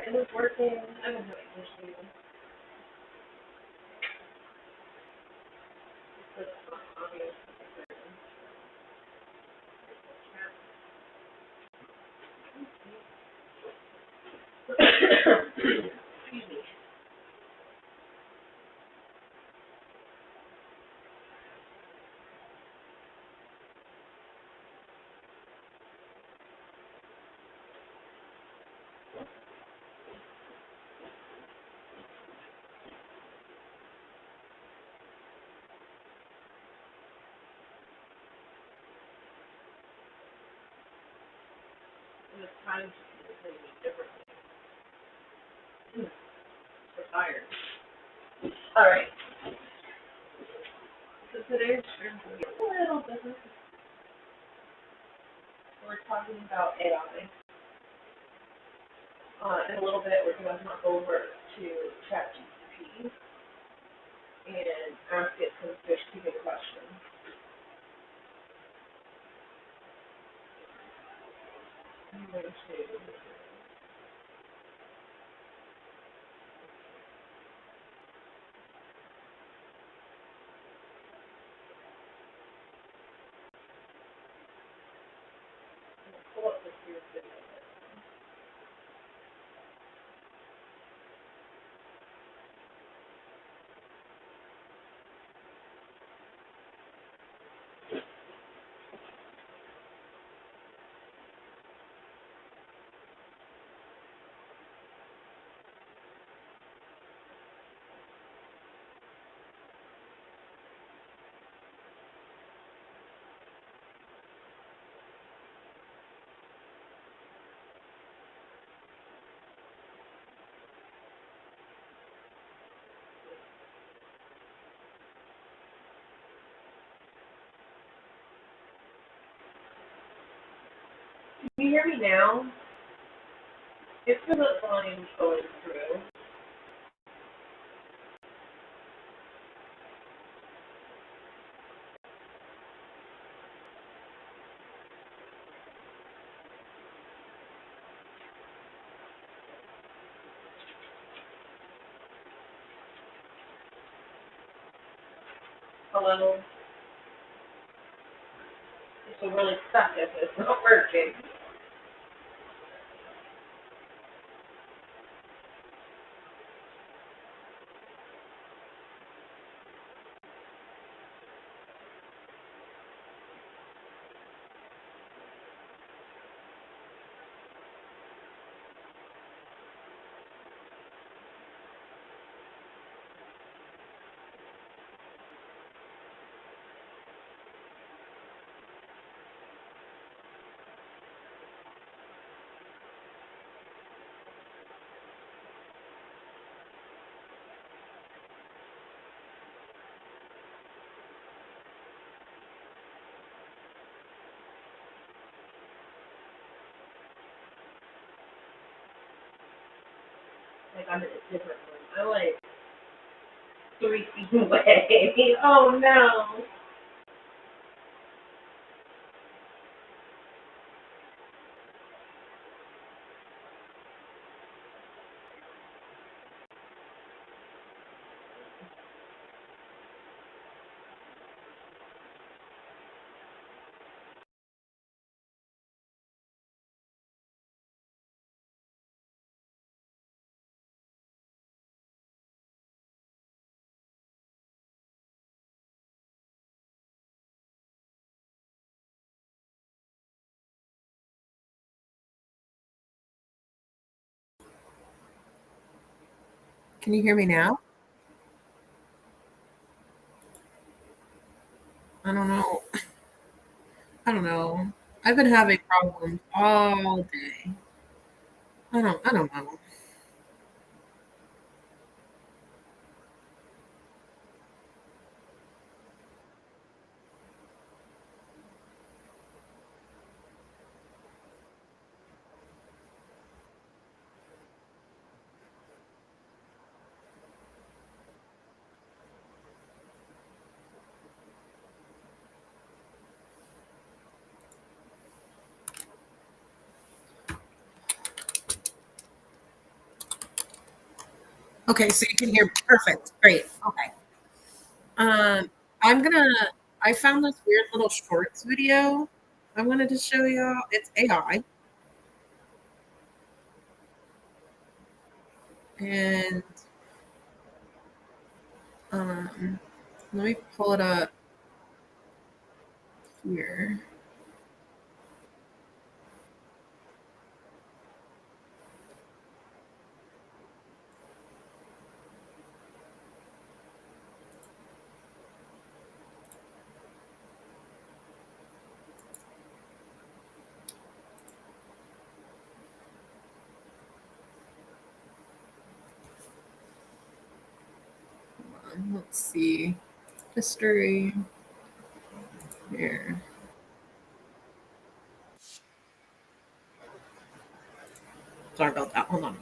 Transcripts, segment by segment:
Alright, is this working? I'm having issues. This is not obvious. Excuse me. And it's time to do things differently. We're tired. Alright. So today's stream is going to be a little different. We're talking about AI. In a little bit, we're going to hop over to ChatGPT and ask it some fish-keeping questions. I'm going to pull up this here video. Can you hear me now? It's because the volume's going through. Hello? This will really suck if it's not working. Like, I'm in a different room. I'm like 3 feet away. Oh no. Can you hear me now? I don't know. I don't know. I've been having problems all day. I don't know. Okay, so you can hear perfect. Great. Okay. Um, I'm gonna. I found this weird little shorts video. I wanted to show y'all. It's AI, and um, let me pull it up here. Let's see. History here. Sorry about that. Hold on.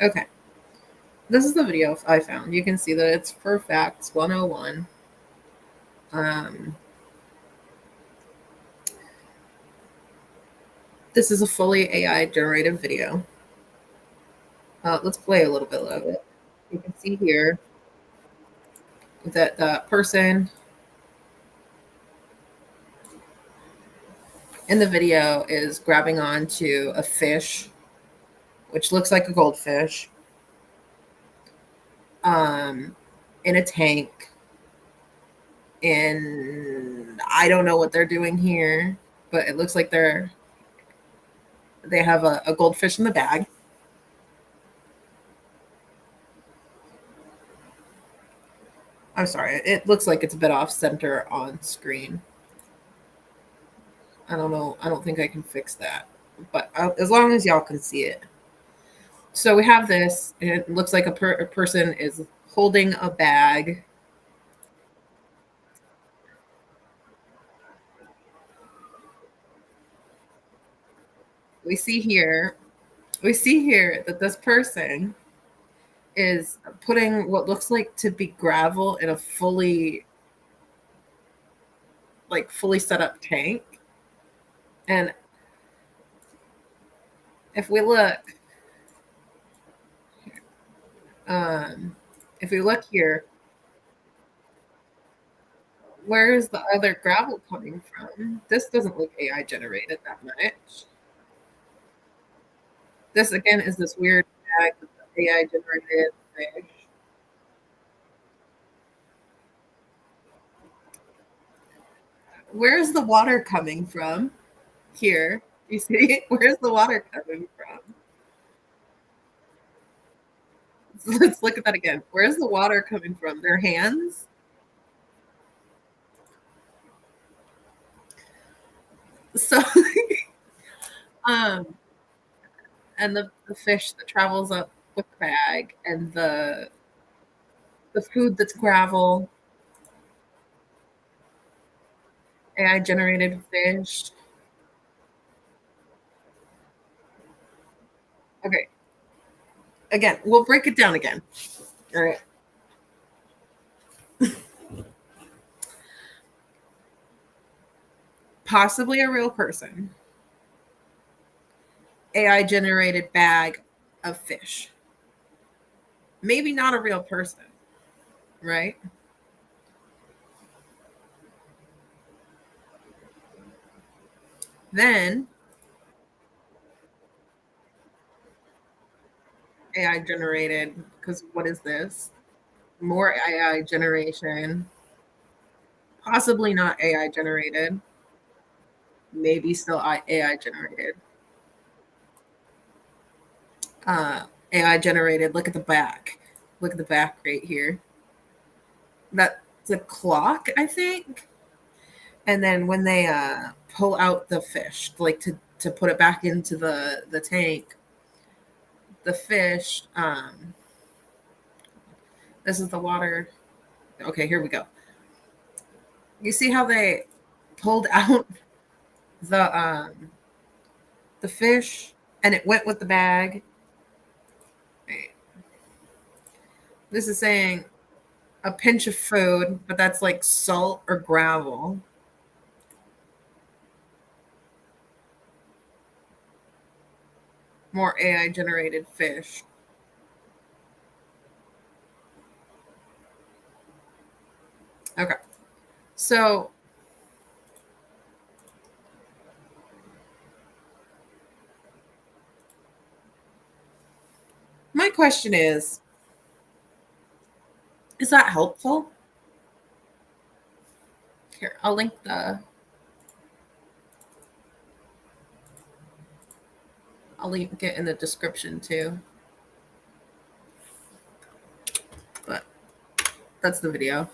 Okay. This is the video I found. You can see that it's for facts 101. Um, this is a fully AI generated video. Let's play a little bit of it. You can see here that the person in the video is grabbing onto a fish, which looks like a goldfish, um, in a tank. And I don't know what they're doing here, but it looks like they have a goldfish in the bag. I'm sorry, it looks like it's a bit off center on screen. I don't know. I don't think I can fix that, but as long as y'all can see it. So we have this, and it looks like a person is holding a bag. We see here, we see here that this person is putting what looks like to be gravel in a fully set up tank. And if we look, um, if we look here, where is the other gravel coming from? This doesn't look AI generated that much. This again is this weird bag with the AI generated fish. Where's the water coming from? Here. You see? Where's the water coming from? Let's look at that again. Where's the water coming from? Their hands? So um and the fish that travels up with the bag and the food that's gravel, AI generated fish. Okay. Again, we'll break it down again. All right. Possibly a real person. AI generated bag of fish. Maybe not a real person, right? Then AI generated, because what is this? More AI generation. Possibly not AI generated. Maybe still AI generated. AI generated. Look at the back. Look at the back right here. That's a clock, I think. And then when they pull out the fish, like to put it back into the tank, the fish This is the water. Okay, here we go. You see how they pulled out the fish and it went with the bag? Right. This is saying a pinch of food, but that's like salt or gravel. More AI generated fish. Okay. So my question is that helpful? Here, I'll link it in the description too. But that's the video.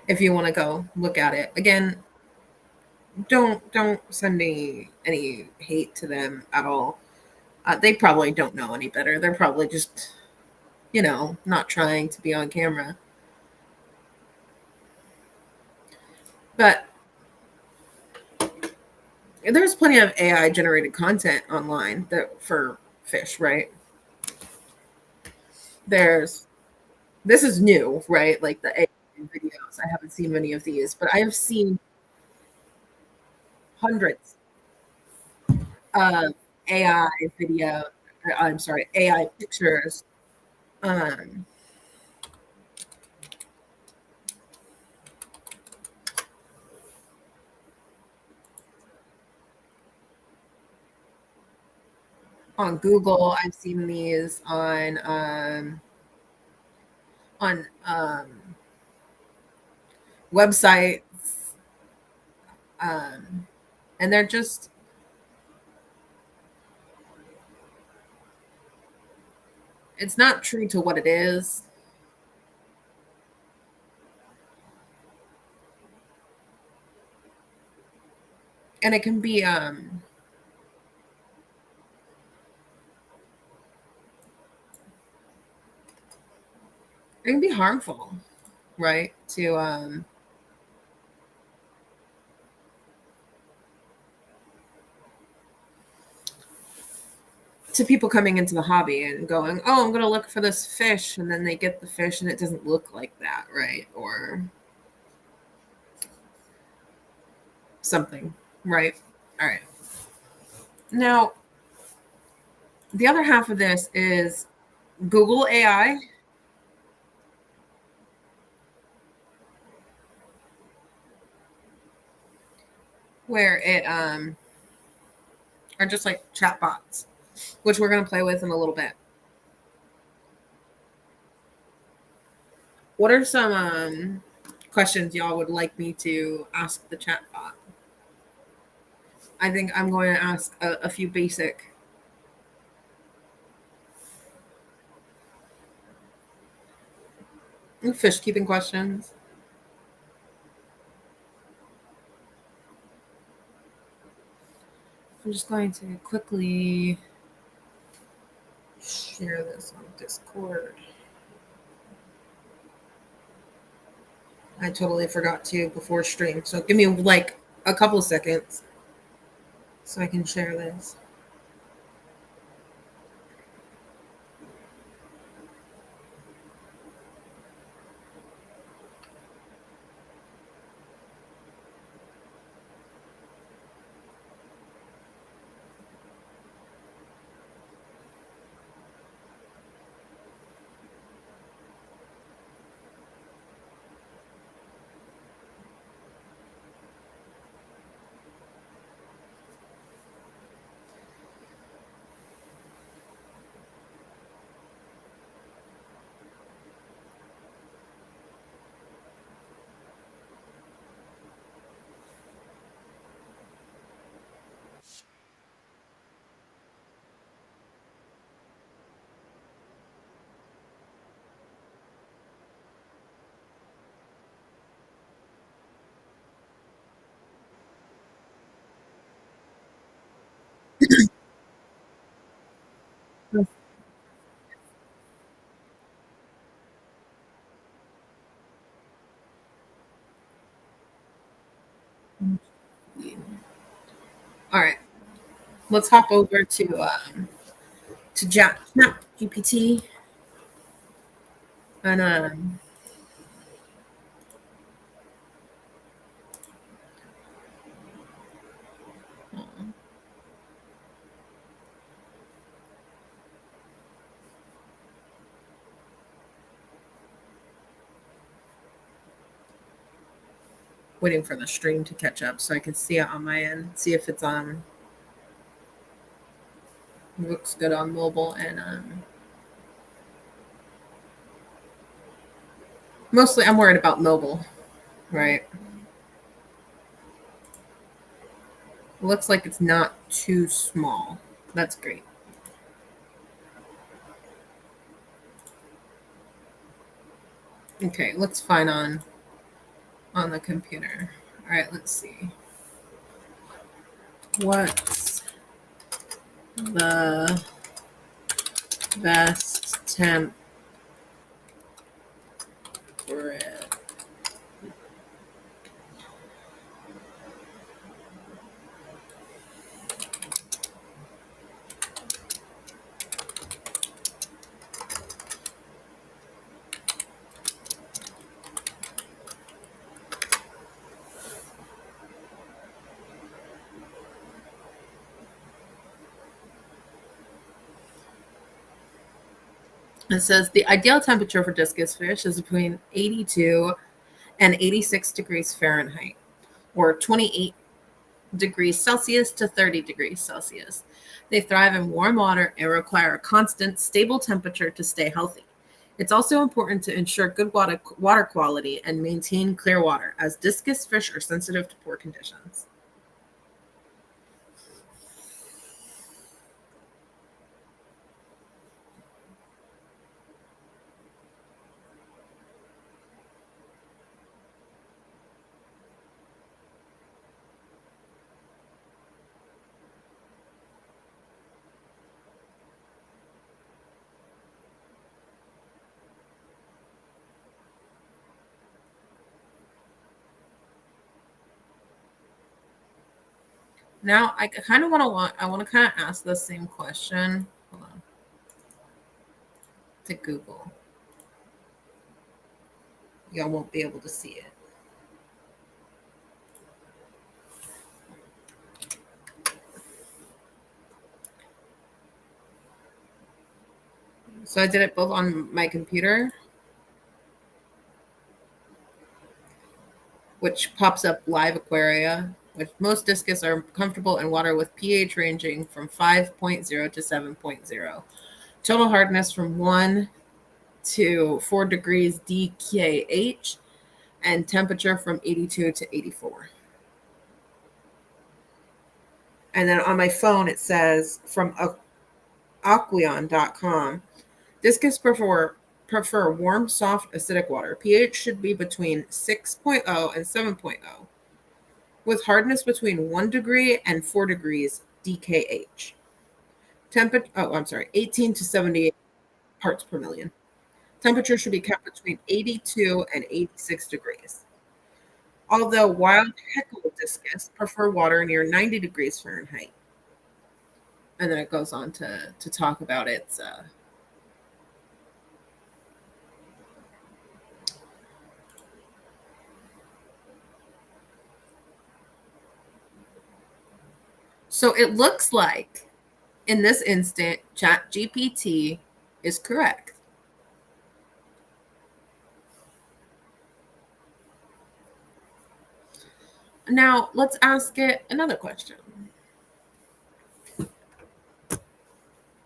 If you want to go look at it. Again, don't send any hate to them at all. They probably don't know any better. They're probably just, not trying to be on camera. But there's plenty of AI generated content online that for fish, right? There's this is new, right? Like the AI videos. I haven't seen many of these, but I have seen hundreds of AI video. I'm sorry, AI pictures um, on Google. I've seen these on websites, um, and they're just it's not true to what it is. And it can be harmful, right? To people coming into the hobby and going, "Oh, I'm going to look for this fish," and then they get the fish and it doesn't look like that, right? Or something, right? All right. Now, the other half of this is Google AI, where it are just like chatbots, which we're going to play with in a little bit. What are some questions y'all would like me to ask the chatbot? I think I'm going to ask a few basic fish keeping questions. I'm just going to quickly share this on Discord. I totally forgot to before stream, so give me like a couple seconds so I can share this. let's hop over to Chat GPT and waiting for the stream to catch up so I can see it on my end. See if it's on. Looks good on mobile and mostly I'm worried about mobile, right? Looks like it's not too small. That's great. Okay, looks fine on the computer. All right, let's see. What's the best temp bread? It says the ideal temperature for discus fish is between 82 and 86 degrees Fahrenheit, or 28 degrees Celsius to 30 degrees Celsius. They thrive in warm water and require a constant, stable temperature to stay healthy. It's also important to ensure good water quality and maintain clear water, as discus fish are sensitive to poor conditions. Now, I kind of I want to kind of ask the same question. Hold on. To Google. Y'all won't be able to see it. So I did it both on my computer, which pops up live aquaria, which most discus are comfortable in water with pH ranging from 5.0 to 7.0. Total hardness from 1 to 4 degrees DKH, and temperature from 82 to 84. And then on my phone, it says from Aqueon.com, discus prefer warm, soft, acidic water. pH should be between 6.0 and 7.0, with hardness between 1 degree and 4 degrees DKH. 18 to 78 parts per million. Temperature should be kept between 82 and 86 degrees. Although wild heckle discus prefer water near 90 degrees Fahrenheit. And then it goes on to talk about its so it looks like in this instant, ChatGPT is correct. Now, let's ask it another question.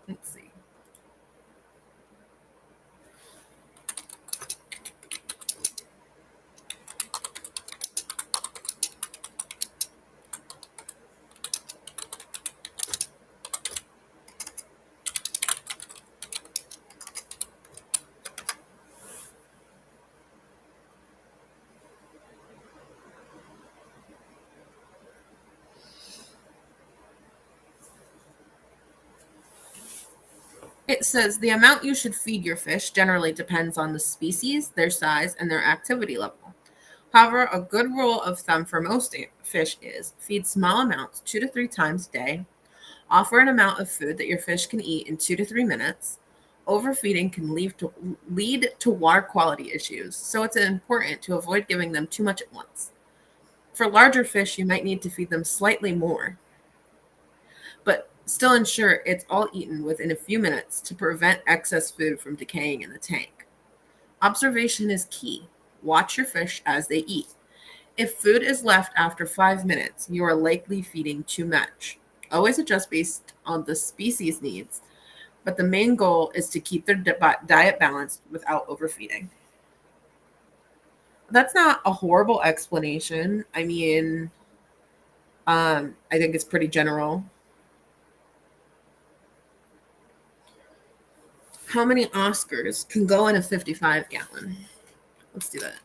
Let's see. It says the amount you should feed your fish generally depends on the species, their size, and their activity level. However, a good rule of thumb for most fish is feed small amounts 2 to 3 times a day. Offer an amount of food that your fish can eat in 2 to 3 minutes. Overfeeding can lead to water quality issues, so it's important to avoid giving them too much at once. For larger fish, you might need to feed them slightly more, but still ensure it's all eaten within a few minutes to prevent excess food from decaying in the tank. Observation is key. Watch your fish as they eat. If food is left after 5 minutes, you are likely feeding too much. Always adjust based on the species needs, but the main goal is to keep their diet balanced without overfeeding. That's not a horrible explanation. I mean, I think it's pretty general. How many Oscars can go in a 55 gallon? Let's do that.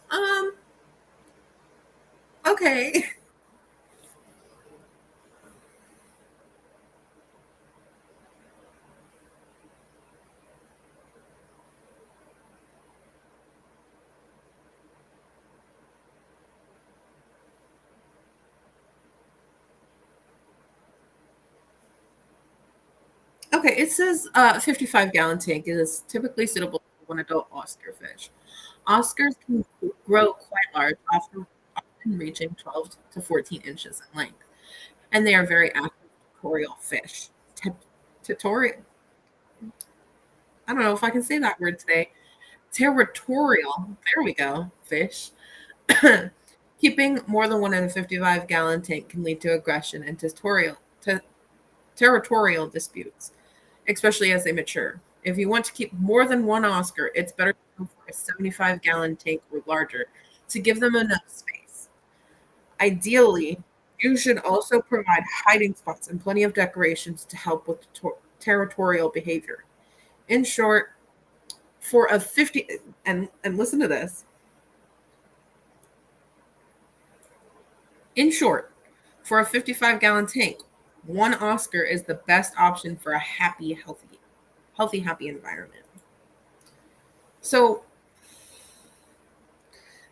Um, okay. Okay, it says 55-gallon tank is typically suitable for one adult Oscar fish. Oscars can grow quite large, often reaching 12 to 14 inches in length, and they are very active territorial fish. Territorial. I don't know if I can say that word today. Territorial. There we go. Fish. Keeping more than one in a 55-gallon tank can lead to aggression and territorial disputes, especially as they mature. If you want to keep more than one Oscar, it's better to go for a 75-gallon tank or larger to give them enough space. Ideally, you should also provide hiding spots and plenty of decorations to help with territorial behavior. In short, for a 50 and listen to this. In short, for a 55-gallon tank, one Oscar is the best option for a happy environment. So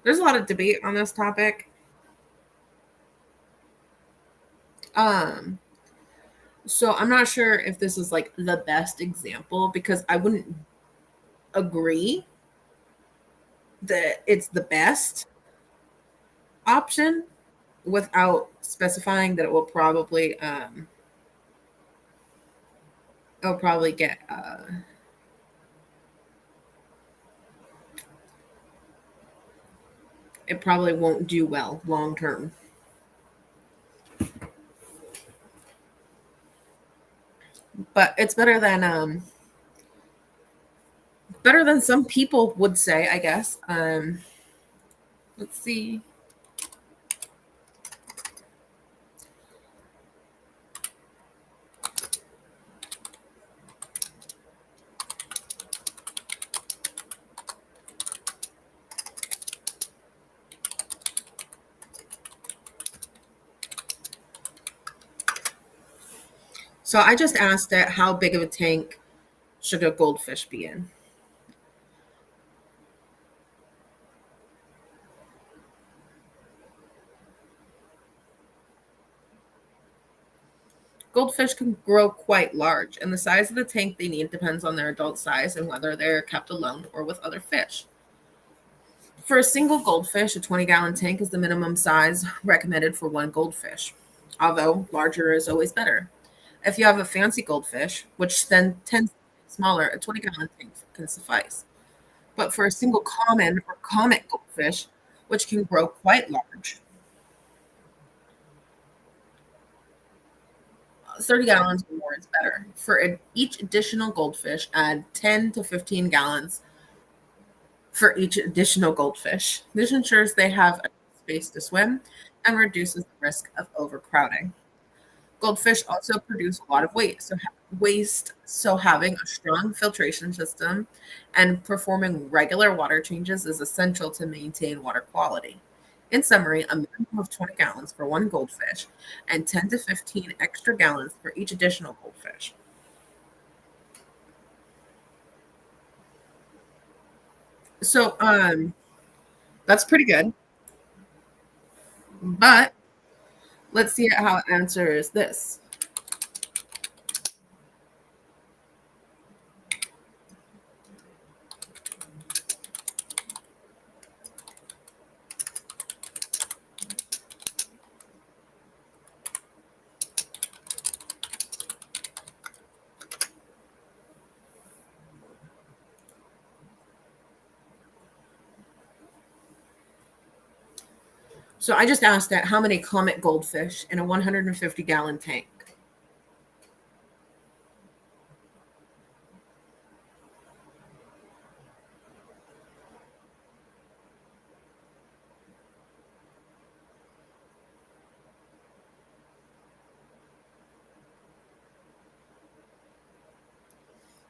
there's a lot of debate on this topic. Um, so I'm not sure if this is like the best example because I wouldn't agree that it's the best option without specifying that it'll probably get it probably won't do well long term. But it's better than some people would say, I guess. Let's see. So I just asked it, how big of a tank should a goldfish be in? Goldfish can grow quite large, and the size of the tank they need depends on their adult size and whether they're kept alone or with other fish. For a single goldfish, a 20-gallon tank is the minimum size recommended for one goldfish, although larger is always better. If you have a fancy goldfish, which then tends to be smaller, a 20-gallon tank can suffice. But for a single common or comet goldfish, which can grow quite large, 30 gallons or more is better. For each additional goldfish, add 10 to 15 gallons for each additional goldfish. This ensures they have enough space to swim and reduces the risk of overcrowding. Goldfish also produce a lot of weight, so waste. So having a strong filtration system and performing regular water changes is essential to maintain water quality. In summary, a minimum of 20 gallons for one goldfish and 10 to 15 extra gallons for each additional goldfish. So that's pretty good. But let's see how it answers this. So I just asked that how many comet goldfish in a 150-gallon tank?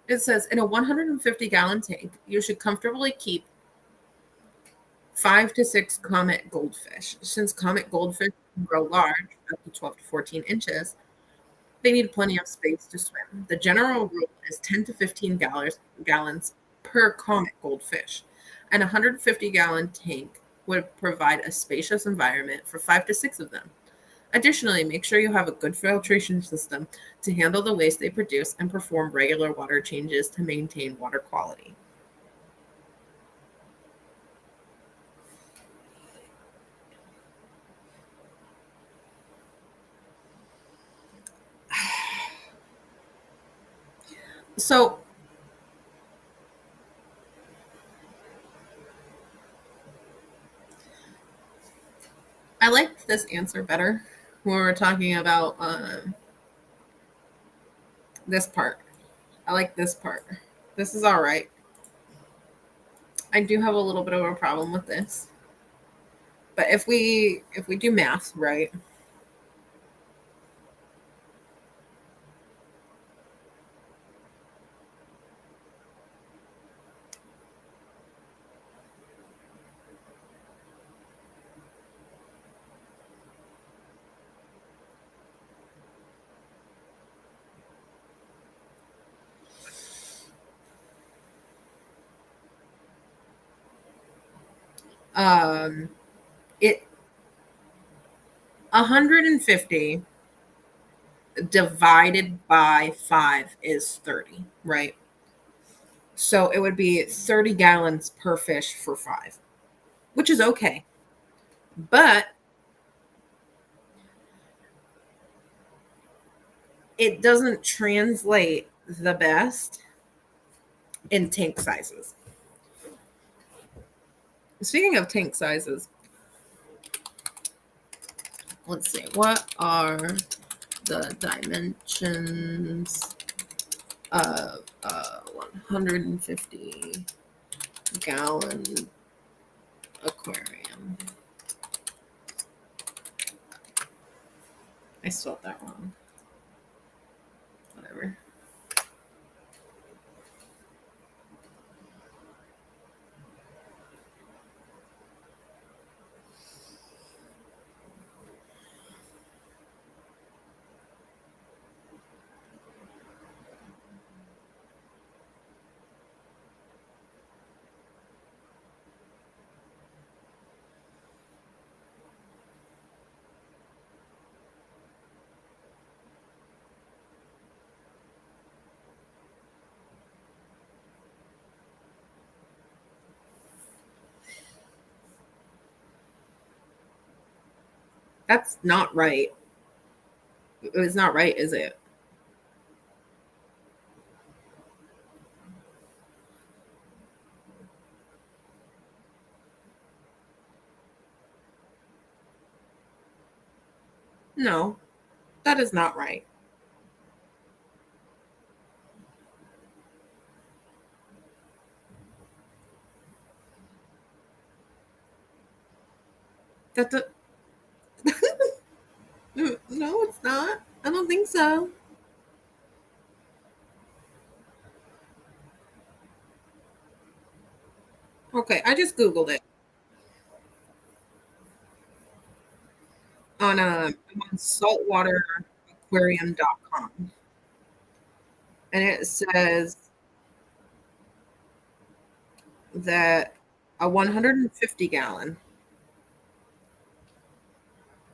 It says in a 150-gallon tank, you should comfortably keep 5 to 6 comet goldfish. Since comet goldfish can grow large, up to 12 to 14 inches, they need plenty of space to swim. The general rule is 10 to 15 gallons per comet goldfish. An 150-gallon tank would provide a spacious environment for 5 to 6 of them. Additionally, make sure you have a good filtration system to handle the waste they produce and perform regular water changes to maintain water quality. So I liked this answer better when we were talking about this part. I like this part. This is all right. I do have a little bit of a problem with this, but if we do math right, um, it 150 divided by 5 is 30, right? So it would be 30 gallons per fish for 5, which is okay. But it doesn't translate the best in tank sizes. Speaking of tank sizes, let's see. What are the dimensions of a 150-gallon aquarium? I spelled that wrong. Whatever. That's not right. It's not right, is it? No, that is not right. That the, no, it's not. I don't think so. Okay, I just Googled it on I'm on saltwateraquarium.com, and it says that a 150 gallon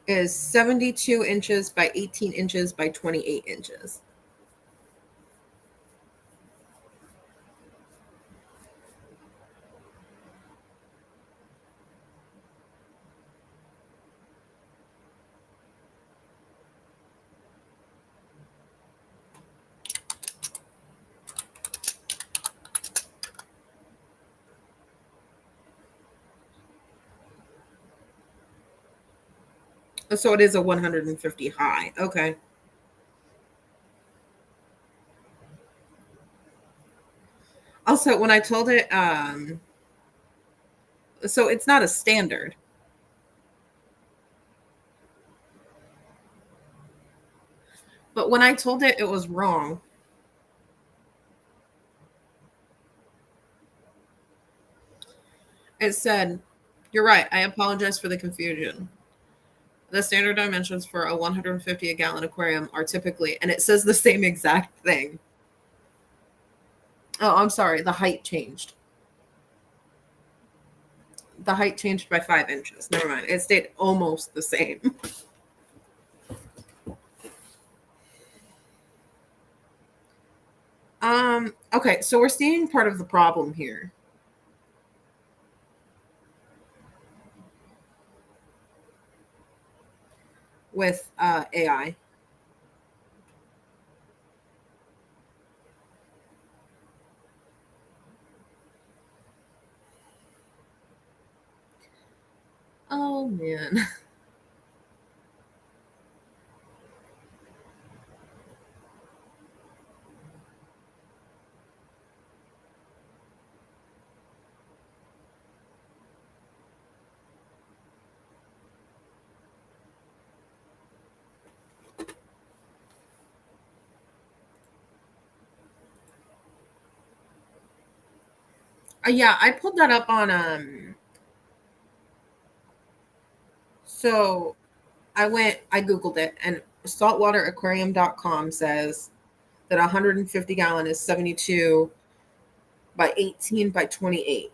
is 72 inches by 18 inches by 28 inches. So it is a 150 high. Okay. Also, when I told it, so it's not a standard, but when I told it it was wrong, it said, "You're right. I apologize for the confusion. The standard dimensions for a 150 a gallon aquarium are typically," and it says the same exact thing. Oh, I'm sorry. The height changed. The height changed by 5 inches. Never mind. It stayed almost the same. Okay, so we're seeing part of the problem here with AI. Oh man. Yeah, I pulled that up on so I googled it, and saltwateraquarium.com says that 150 gallon is 72 by 18 by 28,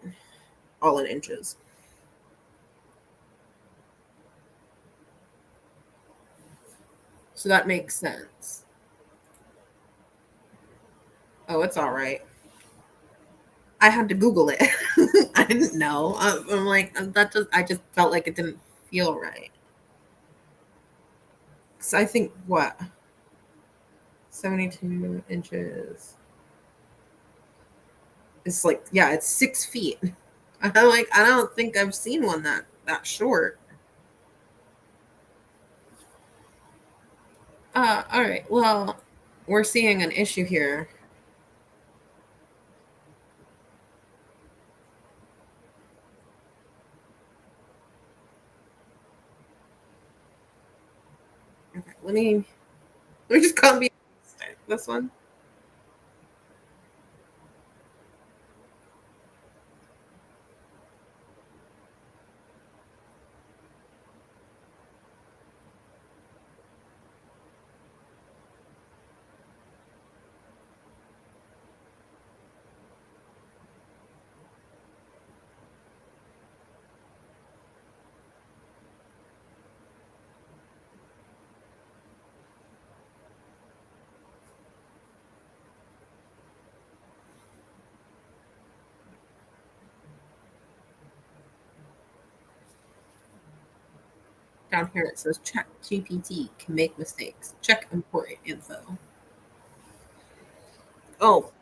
all in inches. So that makes sense. Oh, it's all right. I had to Google it. I didn't know. I'm like, I just felt like it didn't feel right. So I think what? 72 inches. It's like, yeah, it's 6 feet. I'm like, I don't think I've seen one that short. All right. Well, we're seeing an issue here. Okay, let me just copy this one down here. It says check GPT can make mistakes. Check important info. Oh,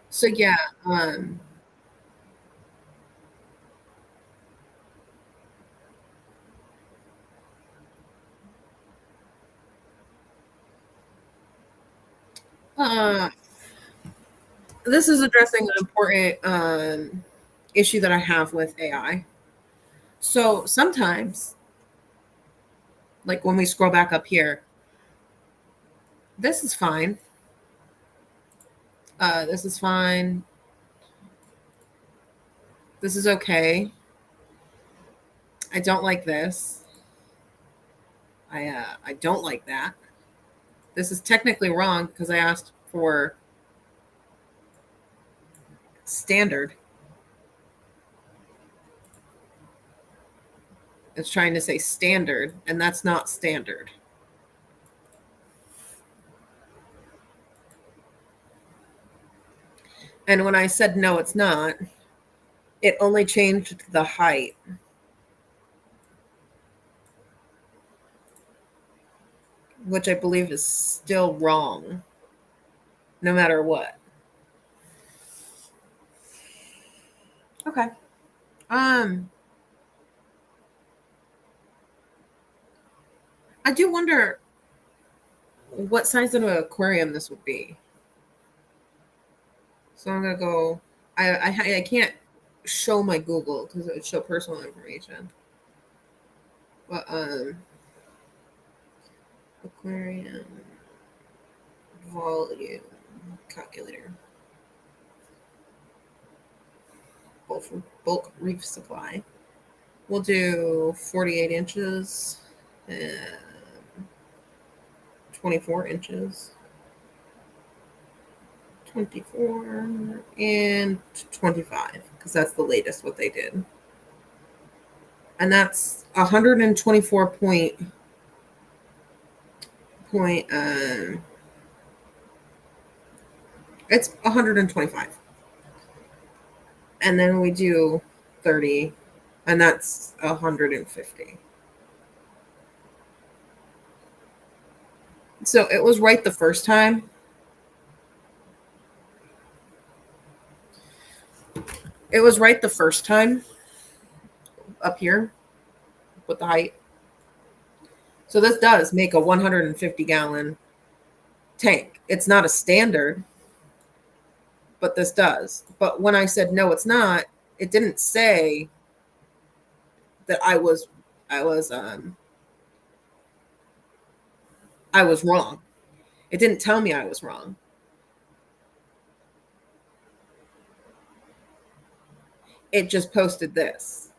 so yeah. Um. Uh. This is addressing an important issue that I have with AI. So sometimes, like when we scroll back up here, this is fine. This is fine. This is okay. I don't like this. I don't like that. This is technically wrong because I asked for standard. It's trying to say standard, and that's not standard. And when I said no, it's not, it only changed the height. Which I believe is still wrong, no matter what. Okay. I do wonder what size of an aquarium this would be. So I'm gonna go. I can't show my Google because it would show personal information. But aquarium volume calculator. Bulk reef supply. We'll do 48 inches and 24 inches. 24 and 25 because that's the latest what they did. And that's 124 it's 125. And then we do 30 and that's 150. So it was right the first time. It was right the first time up here with the height. So this does make a 150 gallon tank. It's not a standard, but this does. But when I said no, it's not, it didn't say that I was wrong. It didn't tell me I was wrong. It just posted this,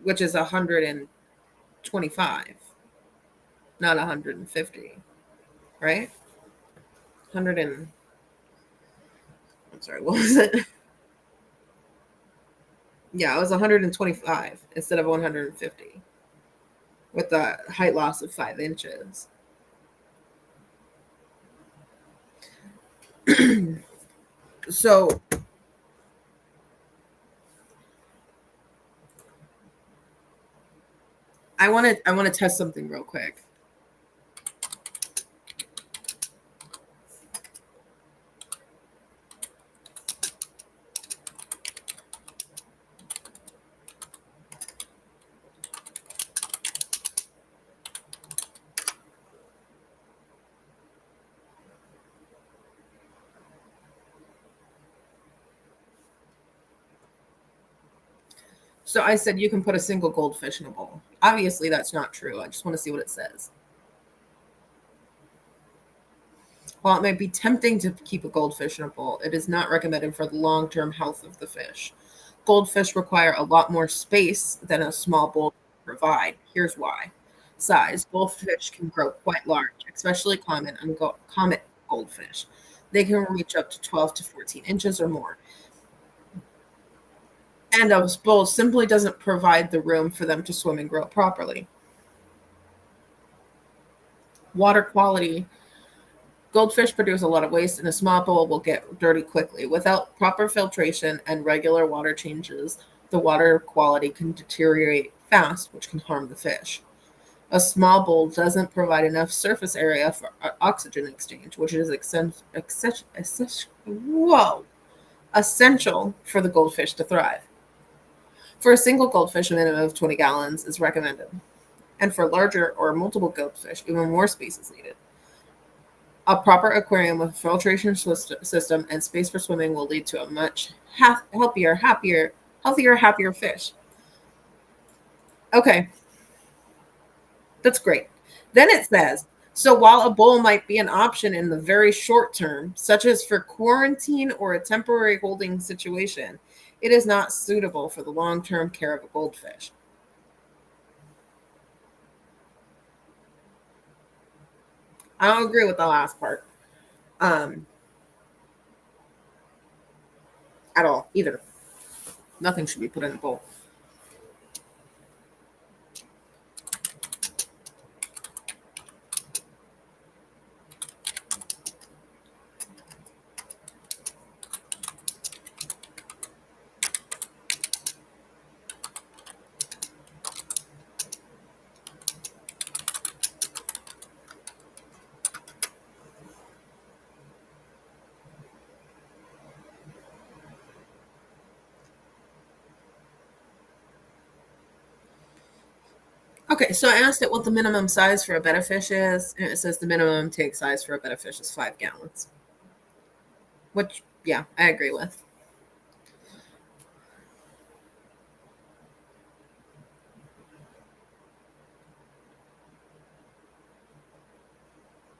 which is 125, not 150, right? 100 and I'm sorry, what was it? Yeah, it was 125 instead of 150 with the height loss of 5 inches. So I want to test something real quick. So I said you can put a single goldfish in a bowl. Obviously, that's not true. I just want to see what it says. While it might be tempting to keep a goldfish in a bowl, it is not recommended for the long-term health of the fish. Goldfish require a lot more space than a small bowl can provide. Here's why. Size. Goldfish can grow quite large, especially common goldfish. They can reach up to 12 to 14 inches or more. And a bowl simply doesn't provide the room for them to swim and grow properly. Water quality. Goldfish produce a lot of waste, and a small bowl will get dirty quickly. Without proper filtration and regular water changes, the water quality can deteriorate fast, which can harm the fish. A small bowl doesn't provide enough surface area for oxygen exchange, which is essential for the goldfish to thrive. For a single goldfish, a minimum of 20 gallons is recommended. And for larger or multiple goldfish, even more space is needed. A proper aquarium with filtration system and space for swimming will lead to a much healthier, happier fish. Okay. That's great. Then it says, So while a bowl might be an option in the very short term, such as for quarantine or a temporary holding situation, it is not suitable for the long-term care of a goldfish. I don't agree with the last part um, at all either. Nothing should be put in a bowl. Okay, so I asked it what the minimum size for a betta fish is, and it says the minimum take size for a betta fish is 5 gallons. Which, yeah, I agree with.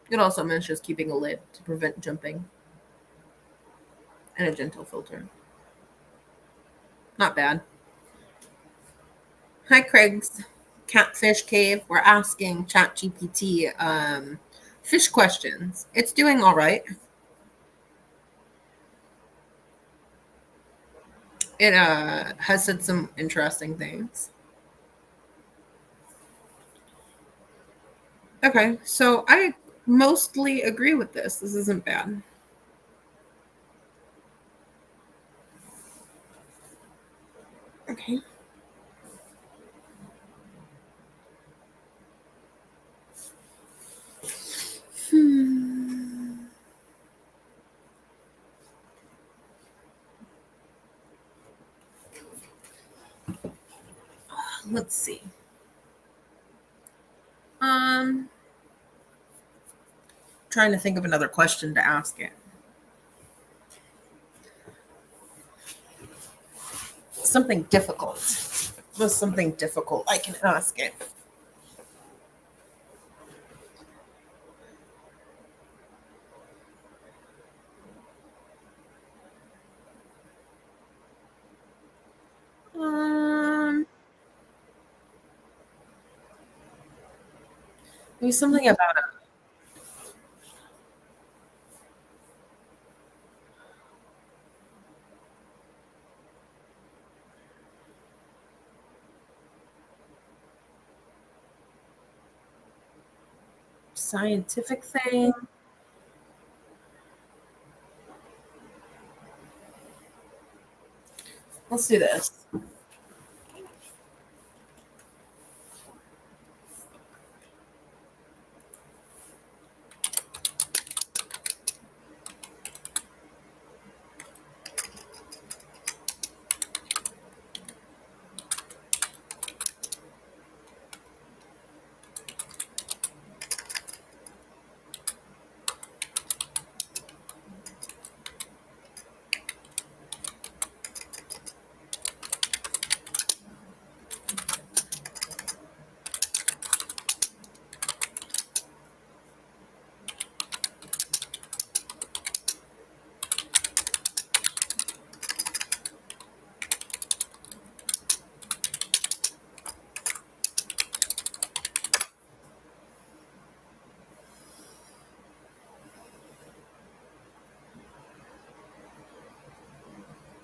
It also mentions keeping a lid to prevent jumping and a gentle filter. Not bad. Hi, Craig's Catfish Cave. We're asking ChatGPT fish questions. It's doing all right. It has said some interesting things. Okay, so I mostly agree with this. This isn't bad. Okay. Hmm. Let's see. Um, Trying to think of another question to ask it. Something difficult. What's something difficult I can ask it? Um, Maybe something about a scientific thing. Let's do this.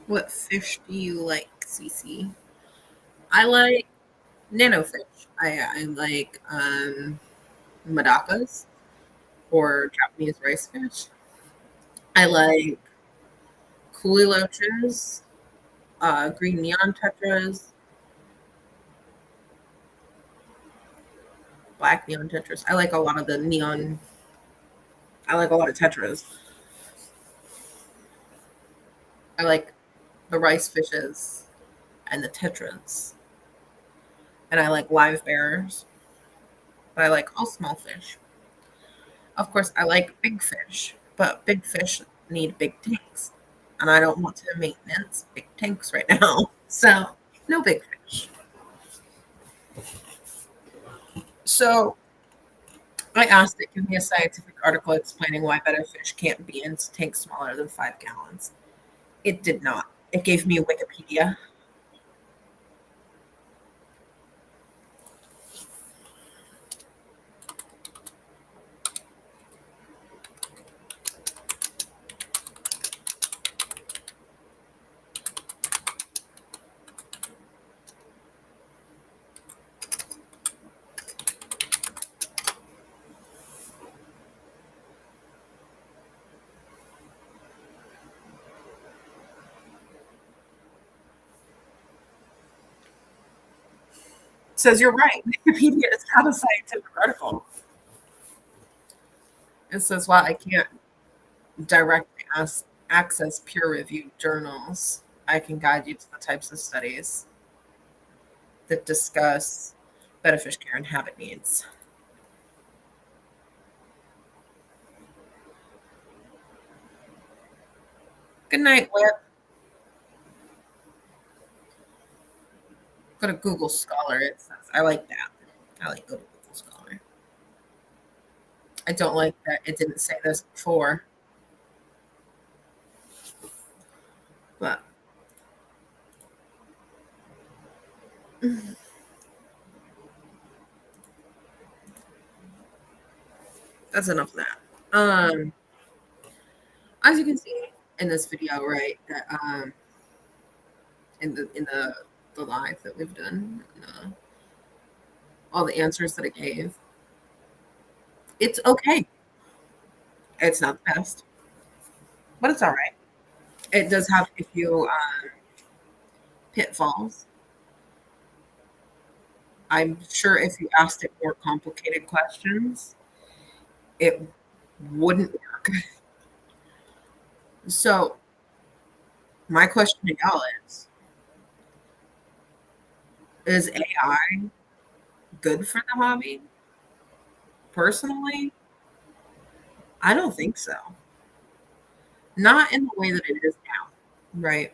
What fish do you like, Cece? I like nanofish. I like madakas or Japanese rice fish. I like coolie loaches, green neon tetras, black neon tetras. I like a lot of the neon. I like a lot of tetras. I like the rice fishes and the tetras, and I like live bears. But I like all small fish. Of course, I like big fish, but big fish need big tanks, and I don't want to maintenance big tanks right now. So no big fish. So I asked it, give me a scientific article explaining why better fish can't be in tanks smaller than 5 gallons. It did not. It gave me Wikipedia. It says you're right. Wikipedia is not a scientific article. It says, well, I can't directly access peer reviewed journals. I can guide you to the types of studies that discuss better fish care and habit needs. Good night, Whip. Go to Google Scholar. It says, I like that. I like go to Google Scholar. I don't like that it didn't say this before, but that's enough of that. As you can see in this video, right, that in the live that we've done, all the answers that it gave, it's okay. It's not the best, but it's all right. It does have a few pitfalls. I'm sure if you asked it more complicated questions, it wouldn't work. So, my question to y'all is AI good for the hobby? Personally, I don't think so. Not in the way that it is now, right?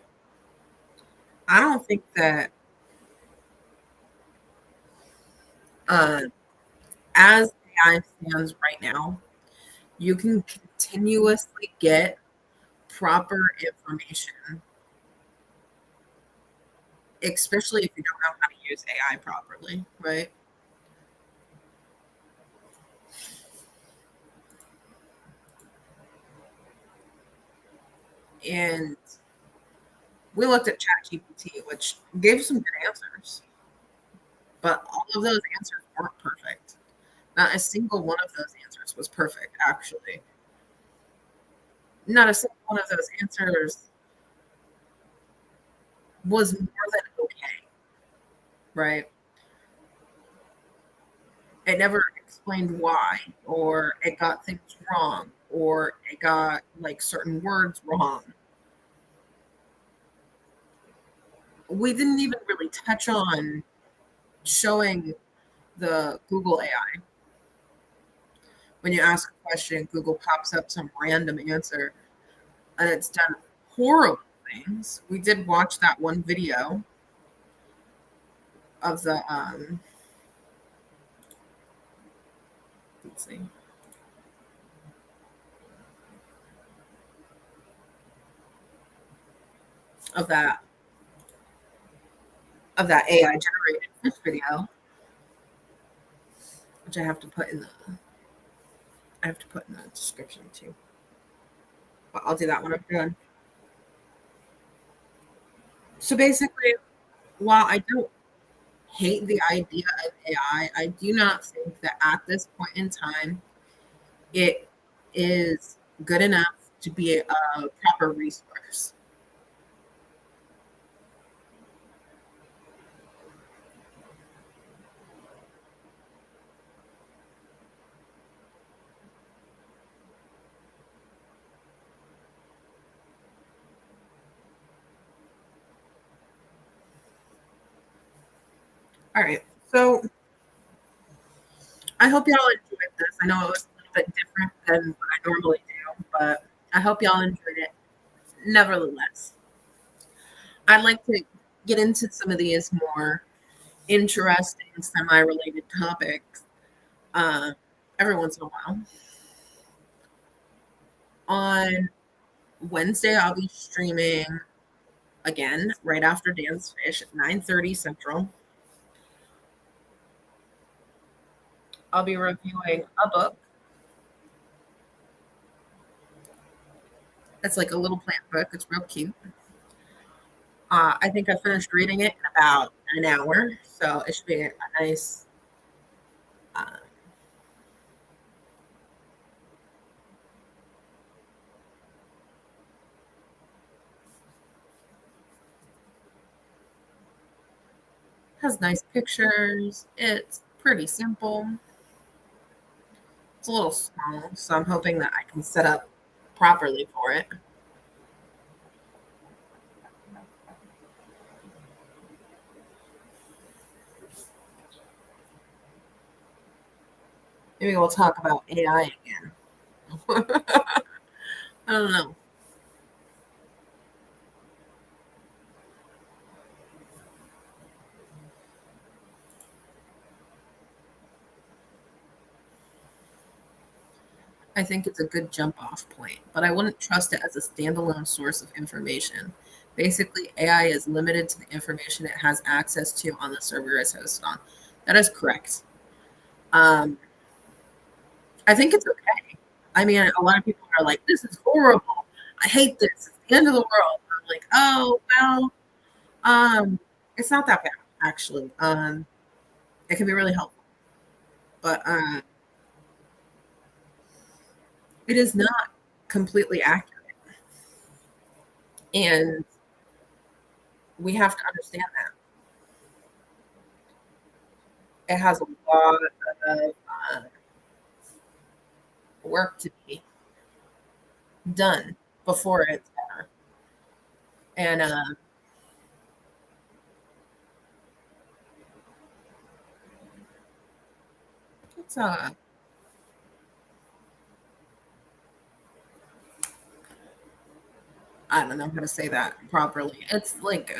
I don't think that uh, as AI stands right now, you can continuously get proper information, especially if you don't know how to use AI properly, right? And we looked at ChatGPT, which gave some good answers, but all of those answers weren't perfect. Not a single one of those answers was perfect, actually. Not a single one of those answers was more than okay, right? It never explained why, or it got things wrong, or it got like certain words wrong. We didn't even really touch on showing the Google AI. When you ask a question, Google pops up some random answer and it's done horrible things. We did watch that one video of the let's see, of that AI generated fish video, which I have to put in the description too. But I'll do that when I'm done. So basically, while I don't hate the idea of AI, I do not think that at this point in time it is good enough to be a proper resource. All right. So I hope y'all enjoyed this. I know it was a little bit different than what I normally do, but I hope y'all enjoyed it. Nevertheless, I'd like to get into some of these more interesting, semi related topics. every once in a while. On Wednesday, I'll be streaming again right after Dance Fish at 9:30 Central. I'll be reviewing a book. It's like a little plant book. It's real cute. I think I finished reading it in about an hour, so it should be a nice. Uh, has nice pictures. It's pretty simple. It's a little small, so I'm hoping that I can set up properly for it. Maybe we'll talk about AI again. I don't know. I think it's a good jump off point, but I wouldn't trust it as a standalone source of information. Basically, AI is limited to the information it has access to on the server it's hosted on. That is correct. Um, I think it's okay. I mean, a lot of people are like, this is horrible. I hate this. It's the end of the world. I'm like, oh, well, it's not that bad, actually. It can be really helpful, but it is not completely accurate. And we have to understand that it has a lot of work to be done before it's better. And it's I don't know how to say that properly. It's like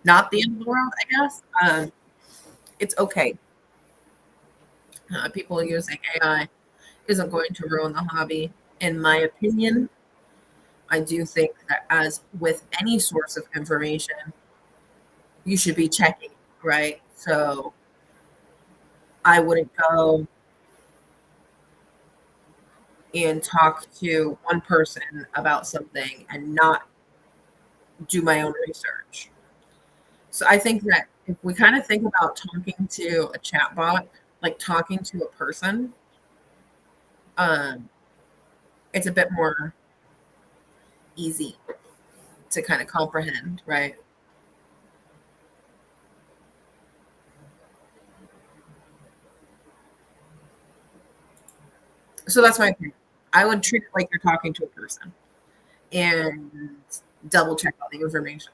not the end of the world, I guess. It's okay. People using AI isn't going to ruin the hobby, in my opinion. I do think that, as with any source of information, you should be checking, right? So I wouldn't go and talk to one person about something and not do my own research. So I think that if we kind of think about talking to a chatbot, like talking to a person, um, it's a bit more easy to kind of comprehend, right? So that's my opinion. I would treat it like you're talking to a person and double check all the information.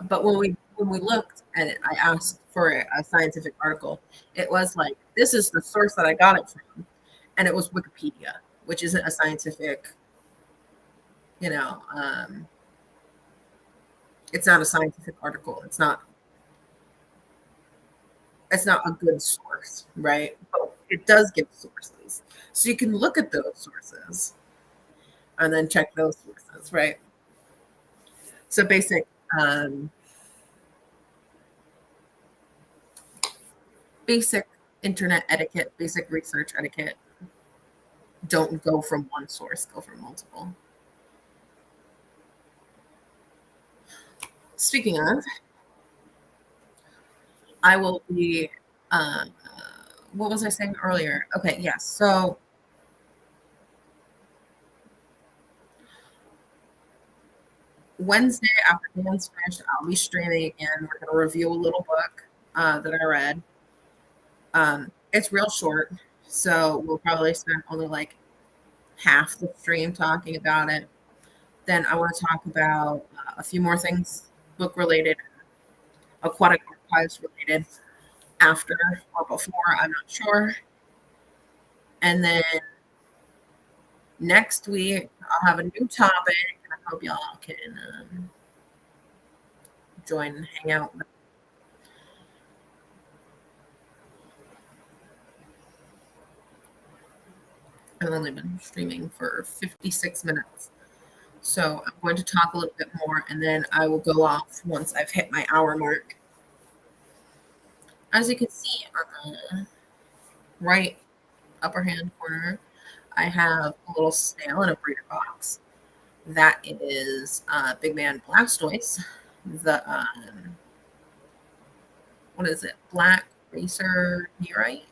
But when we looked at it, I asked for a scientific article. It was like, this is the source that I got it from, and it was Wikipedia, which isn't a scientific, you know, it's not a scientific article. It's not a good source, right? But it does give sources, so you can look at those sources and then check those sources, right? So um, basic internet etiquette, basic research etiquette. Don't go from one source, go from multiple. Speaking of, I will be. What was I saying earlier? Okay, yes. So Wednesday after Dan's finished, I'll be streaming again. We're going to review a little book that I read. It's real short, so we'll probably spend only like half the stream talking about it. Then I want to talk about a few more things, book related, aquatic archives related, after or before, I'm not sure. And then next week, I'll have a new topic, and I hope y'all can join and hang out. I've only been streaming for 56 minutes. So I'm going to talk a little bit more and then I will go off once I've hit my hour mark. As you can see on the right upper hand corner, I have a little snail in a breeder box. That is Big Man Blastoise, the what is it? Black Racer Neurite,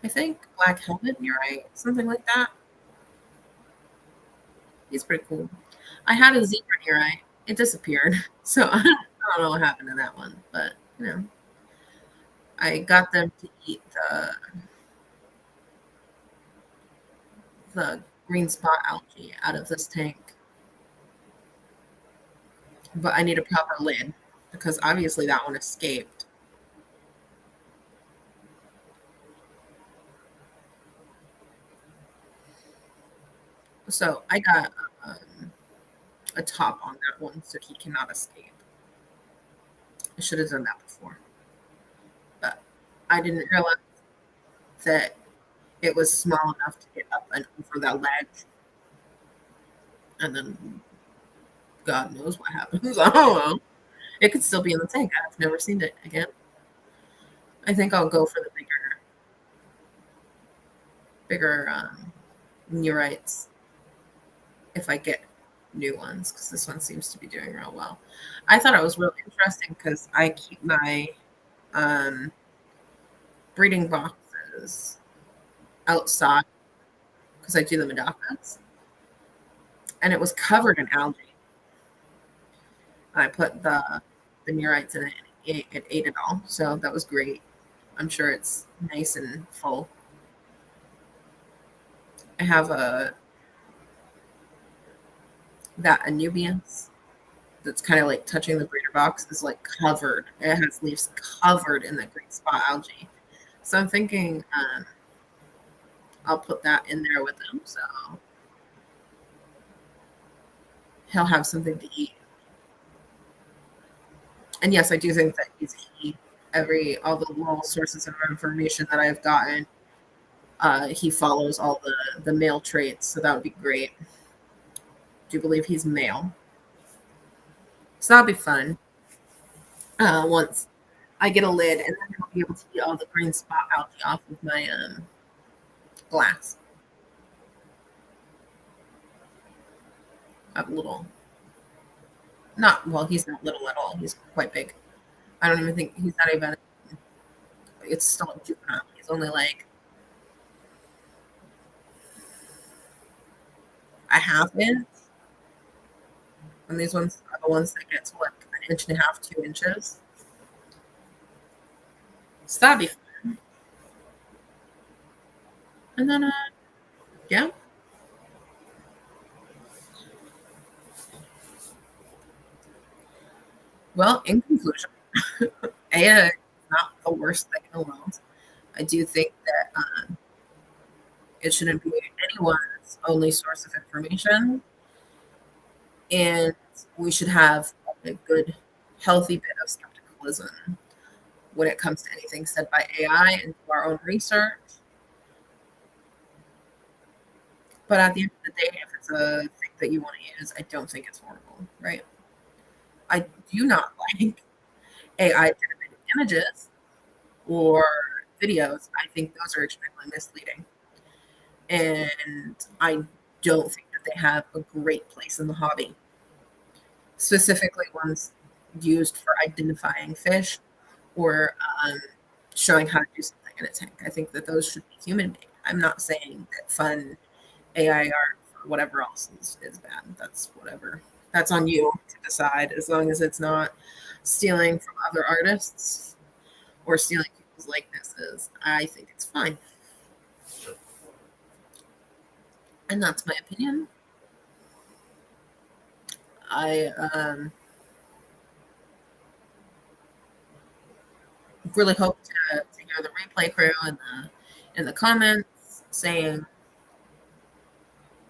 I think. Black Helmet Neurite, something like that. He's pretty cool. I had a zebra Neurite. It disappeared. So I don't know what happened to that one. But, I got them to eat the green spot algae out of this tank. But I need a proper lid because obviously that one escaped. So I got a top on that one so he cannot escape. I should have done that before. But I didn't realize that it was small enough to get up and over that ledge. And then God knows what happens. I don't know. It could still be in the tank. I've never seen it again. I think I'll go for the bigger neurites if I get new ones because this one seems to be doing real well. I thought it was really interesting because I keep my breeding boxes outside because I do them in dockets, and it was covered in algae. I put the neurites in it. It ate it all, so that was great. I'm sure it's nice and full. I have that Anubians that's kind of like touching the breeder box is like covered. It has leaves covered in the green spot algae. So I'm thinking I'll put that in there with him so he'll have something to eat. And yes, I do think that he's key. All the little sources of information that I've gotten, he follows all the male traits, so that would be great. Do you believe he's male? So that'll be fun. Once I get a lid, and then I'll be able to eat all the green spot algae off of my glass. I have a little, not well. He's not little at all. He's quite big. I don't even think he's not even. It's still a juvenile. He's only like a half inch. And these ones are the ones that get to like an inch and a half, 2 inches. So that'd be fun. And then, yeah. Well, in conclusion, AI is not the worst thing in the world. I do think that it shouldn't be anyone's only source of information, and we should have a good, healthy bit of skepticism when it comes to anything said by AI and do our own research. But at the end of the day, if it's a thing that you want to use, I don't think it's horrible, right? I do not like AI generated images or videos. I think those are extremely misleading. And I don't think that they have a great place in the hobby, specifically ones used for identifying fish or showing how to do something in a tank. I think that those should be human made. I'm not saying that fun AI art or whatever else is bad. That's whatever. That's on you to decide as long as it's not stealing from other artists or stealing people's likenesses. I think it's fine. And that's my opinion. I really hope to hear the replay crew in the comments saying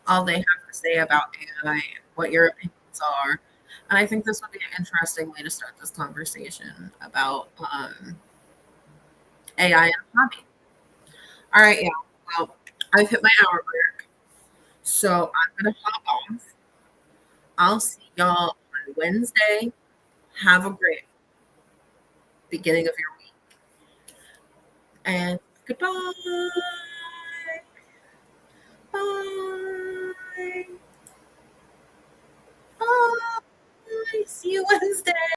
all they have to say about AI and what your opinions are. And I think this would be an interesting way to start this conversation about AI and hobby. All right, yeah. Well, I've hit my hour mark. So I'm gonna hop off. I'll see y'all on Wednesday. Have a great beginning of your week and goodbye.